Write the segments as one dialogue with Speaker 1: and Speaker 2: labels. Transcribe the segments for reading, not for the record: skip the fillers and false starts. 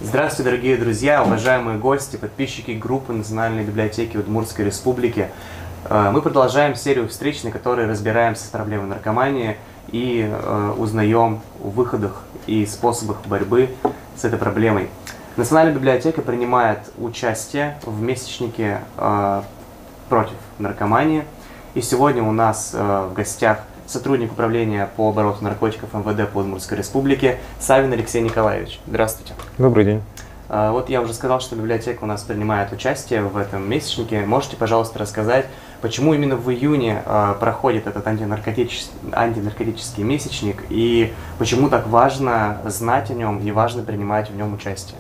Speaker 1: Здравствуйте, дорогие друзья, уважаемые гости, подписчики группы Национальной библиотеки Удмуртской Республики. Мы продолжаем серию встреч, на которой разбираемся с проблемой наркомании и узнаем о выходах и способах борьбы с этой проблемой. Национальная библиотека принимает участие в месячнике против наркомании. И сегодня у нас в гостях сотрудник управления по обороту наркотиков МВД по Удмуртской Республике Савин Алексей Николаевич. Здравствуйте.
Speaker 2: Добрый день.
Speaker 1: Вот я уже сказал, что библиотека у нас принимает участие в этом месячнике. Можете, пожалуйста, рассказать, почему именно в июне проходит этот антинаркотический месячник и почему так важно знать о нем и важно принимать в нем участие?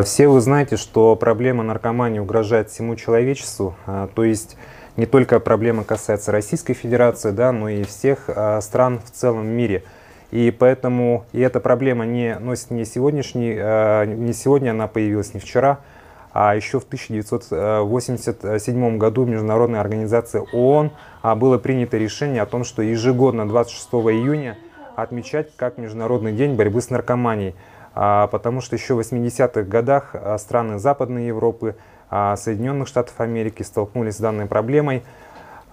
Speaker 2: Все вы знаете, что проблема наркомании угрожает всему человечеству, то есть не только проблема касается Российской Федерации, да, но и всех стран в целом мире. И поэтому эта проблема не носит не сегодня она появилась, не вчера, а еще в 1987 году в Международной организации ООН было принято решение о том, что ежегодно 26 июня отмечать как Международный день борьбы с наркоманией. Потому что еще в 80-х годах страны Западной Европы, Соединенных Штатов Америки столкнулись с данной проблемой.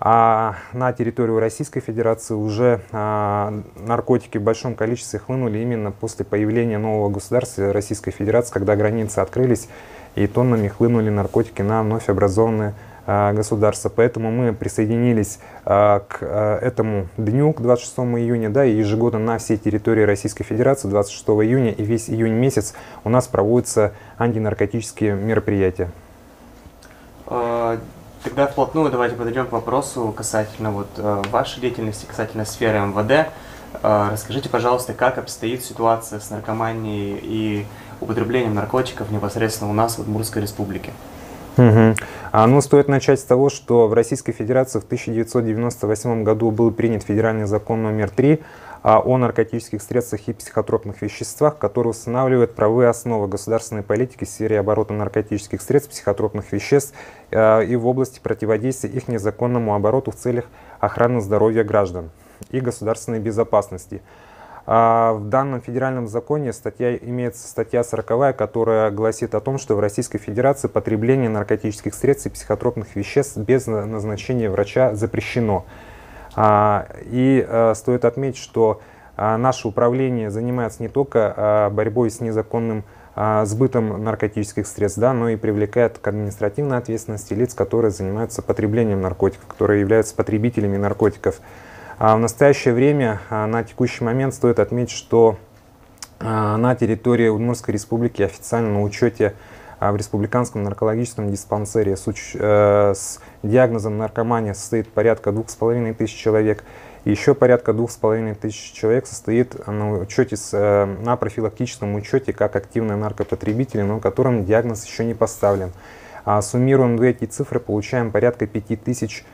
Speaker 2: А на территорию Российской Федерации уже наркотики в большом количестве хлынули именно после появления нового государства Российской Федерации, когда границы открылись и тоннами хлынули наркотики на вновь образованное государство. Поэтому мы присоединились к этому дню, к 26 июня, да, и ежегодно на всей территории Российской Федерации 26 июня и весь июнь месяц у нас проводятся антинаркотические мероприятия.
Speaker 1: Тогда вплотную давайте подойдем к вопросу касательно вашей деятельности, касательно сферы МВД. Расскажите, пожалуйста, как обстоит ситуация с наркоманией и употреблением наркотиков непосредственно у нас в Удмуртской Республике?
Speaker 2: Ну, стоит начать с того, что в Российской Федерации в 1998 году был принят федеральный закон номер 3 о наркотических средствах и психотропных веществах, который устанавливает правовые основы государственной политики в сфере оборота наркотических средств, психотропных веществ и в области противодействия их незаконному обороту в целях охраны здоровья граждан и государственной безопасности. В данном федеральном законе имеется статья 40, которая гласит о том, что в Российской Федерации потребление наркотических средств и психотропных веществ без назначения врача запрещено. И стоит отметить, что наше управление занимается не только борьбой с незаконным сбытом наркотических средств, да, но и привлекает к административной ответственности лиц, которые занимаются потреблением наркотиков, которые являются потребителями наркотиков. В настоящее время, на текущий момент, стоит отметить, что на территории Удмуртской Республики официально на учете в Республиканском наркологическом диспансере с диагнозом наркомания состоит порядка 2500 человек. И еще порядка 2500 человек состоит на учете на профилактическом учете как активные наркопотребители, но которым диагноз еще не поставлен. Суммируем две эти цифры, получаем порядка 5000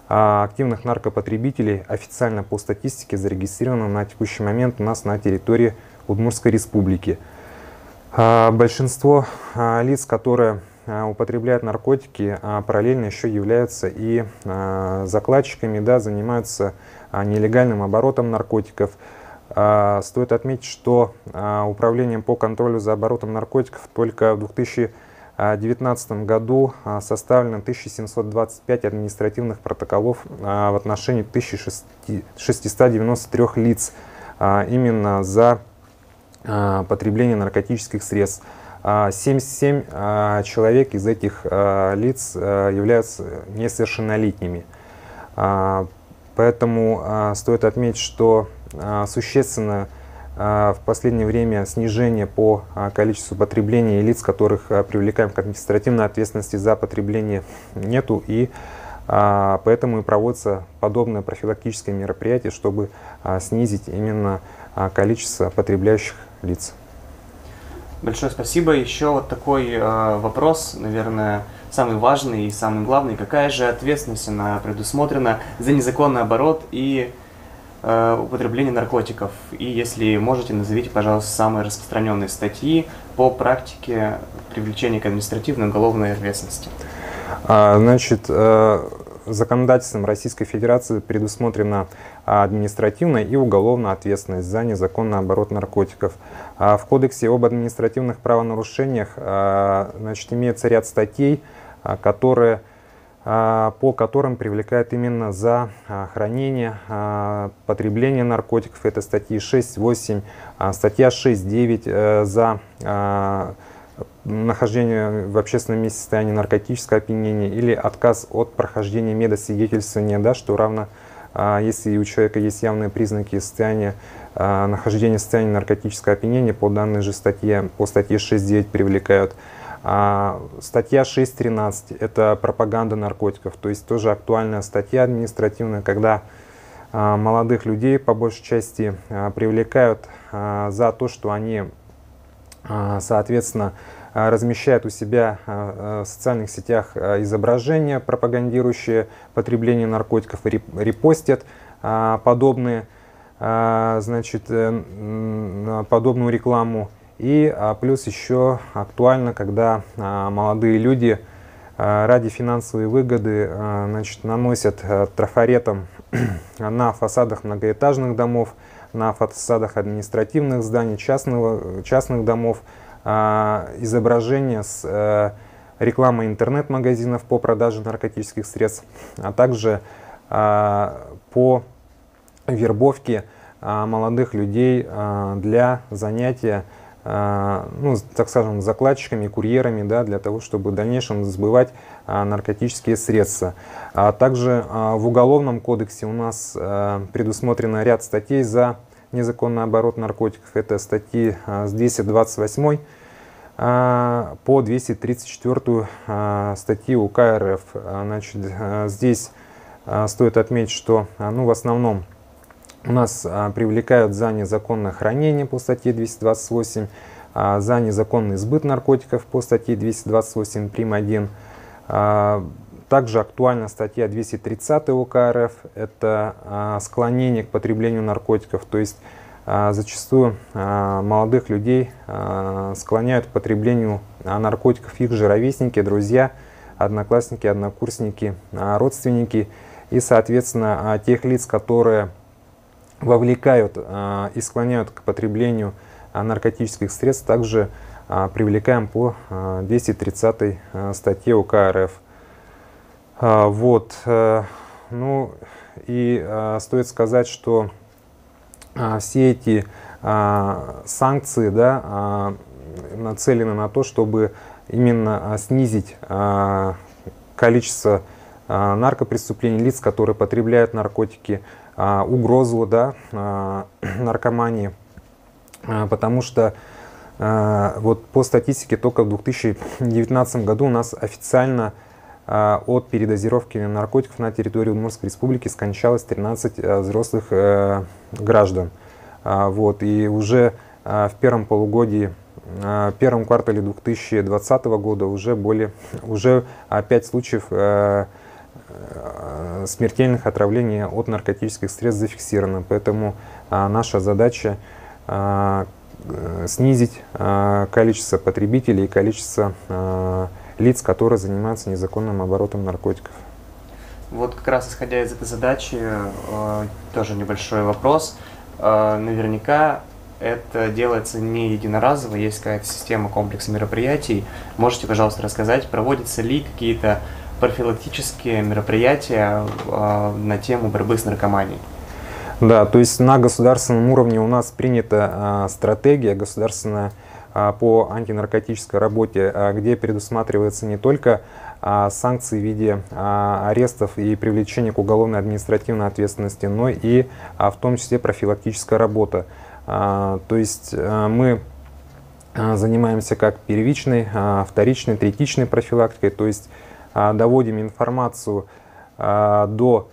Speaker 2: активных наркопотребителей официально по статистике зарегистрировано на текущий момент у нас на территории Удмуртской Республики. Большинство лиц, которые употребляют наркотики, параллельно еще являются и закладчиками, да, занимаются нелегальным оборотом наркотиков. Стоит отметить, что управлением по контролю за оборотом наркотиков только в 2019 году составлено 1725 административных протоколов в отношении 1693 лиц именно за потребление наркотических средств. 77 человек из этих лиц являются несовершеннолетними. Поэтому стоит отметить, что существенно в последнее время снижение по количеству потребления лиц, которых привлекаем к административной ответственности за потребление, нету, и поэтому и проводится подобное профилактическое мероприятие, чтобы снизить именно количество потребляющих лиц.
Speaker 1: Большое спасибо. Еще вот такой вопрос, наверное, самый важный и самый главный. Какая же ответственность она предусмотрена за незаконный оборот и употребление наркотиков? И если можете, назовите, пожалуйста, самые распространенные статьи по практике привлечения к административной и уголовной ответственности.
Speaker 2: Значит, законодательством Российской Федерации предусмотрена административная и уголовная ответственность за незаконный оборот наркотиков. В Кодексе об административных правонарушениях значит, имеется ряд статей, по которым привлекают именно за хранение, потребление наркотиков. Это статьи 6, 8, статья 6, 9 за нахождение в общественном месте состояния наркотического опьянения или отказ от прохождения медосвидетельствования, да, что равно, если у человека есть явные признаки состояния, нахождения в состоянии наркотического опьянения, по данной же статье, по статье 6.9 привлекают. Статья 6.13 – это пропаганда наркотиков, то есть тоже актуальная статья административная, когда молодых людей по большей части привлекают за то, что они, соответственно, размещают у себя в социальных сетях изображения, пропагандирующие потребление наркотиков, репостят подобную рекламу. И плюс еще актуально, когда молодые люди ради финансовой выгоды наносят трафаретом на фасадах многоэтажных домов, на фасадах административных зданий, частных домов изображения с рекламой интернет-магазинов по продаже наркотических средств, а также по вербовке молодых людей для занятия, ну, так скажем, закладчиками, курьерами, да, для того, чтобы в дальнейшем сбывать наркотические средства. Также в Уголовном кодексе у нас предусмотрено ряд статей за незаконный оборот наркотиков. Это статьи с 228 по 234 статьи УК РФ. Значит, здесь стоит отметить, что в основном у нас привлекают за незаконное хранение по статье 228, за незаконный сбыт наркотиков по статье 228 прим. 1. Также актуальна статья 230 УК РФ, это склонение к потреблению наркотиков, то есть зачастую молодых людей склоняют к потреблению наркотиков их же ровесники, друзья, одноклассники, однокурсники, родственники и, соответственно, тех лиц, которые вовлекают и склоняют к потреблению наркотических средств, также привлекаем по 230 статье УК РФ. Вот. Ну и стоит сказать, что все эти санкции, да, нацелены на то, чтобы именно снизить количество наркопреступлений, лиц, которые потребляют наркотики, угрозу, да, наркомании, потому что вот по статистике только в 2019 году у нас официально от передозировки наркотиков на территории Удмуртской республики скончалось 13 взрослых граждан. Вот, и уже в первом полугодии, первом квартале 2020 года уже 5 случаев смертельных отравлений от наркотических средств зафиксировано. Поэтому наша задача снизить количество потребителей и количество лиц, которые занимаются незаконным оборотом наркотиков.
Speaker 1: Вот как раз исходя из этой задачи, тоже небольшой вопрос. Наверняка это делается не единоразово, есть какая-то система, комплекс мероприятий. Можете, пожалуйста, рассказать, проводятся ли какие-то профилактические мероприятия на тему борьбы с наркоманией?
Speaker 2: Да, то есть на государственном уровне у нас принята стратегия государственная по антинаркотической работе, где предусматривается не только санкции в виде арестов и привлечения к уголовной административной ответственности, но и в том числе профилактическая работа. То есть мы занимаемся как первичной, вторичной, третичной профилактикой, то есть доводим информацию до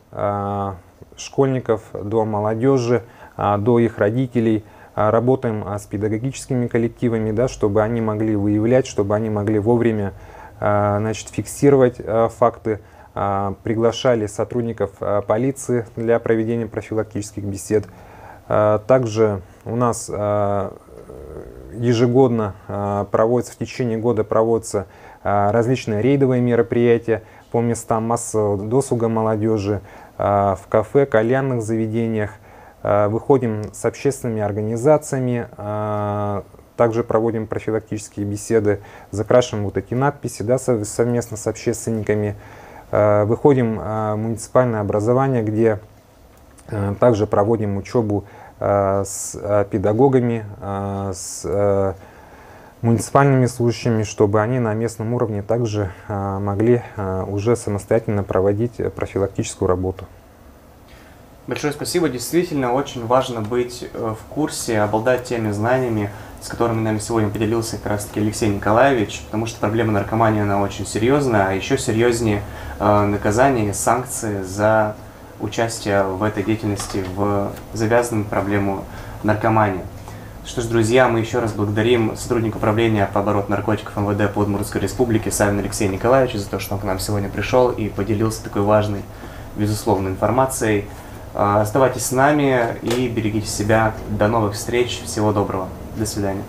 Speaker 2: школьников, до молодежи, до их родителей, работаем с педагогическими коллективами, да, чтобы они могли выявлять, чтобы они могли вовремя фиксировать факты, приглашали сотрудников полиции для проведения профилактических бесед. Также у нас ежегодно проводятся, в течение года проводятся различные рейдовые мероприятия по местам массового досуга молодежи, в кафе, кальянных заведениях. Выходим с общественными организациями, также проводим профилактические беседы, закрашиваем вот эти надписи, да, совместно с общественниками. Выходим в муниципальное образование, где также проводим учебу с педагогами, с муниципальными служащими, чтобы они на местном уровне также могли уже самостоятельно проводить профилактическую работу.
Speaker 1: Большое спасибо. Действительно, очень важно быть в курсе, обладать теми знаниями, с которыми нами сегодня поделился как раз-таки Алексей Николаевич, потому что проблема наркомании, она очень серьезная, а еще серьезнее наказание и санкции за участие в этой деятельности, в завязанную проблему наркомании. Что ж, друзья, мы еще раз благодарим сотрудника управления по обороту наркотиков МВД по Удмуртской республике Савина Алексея Николаевича за то, что он к нам сегодня пришел и поделился такой важной, безусловной информацией. Оставайтесь с нами и берегите себя. До новых встреч. Всего доброго. До свидания.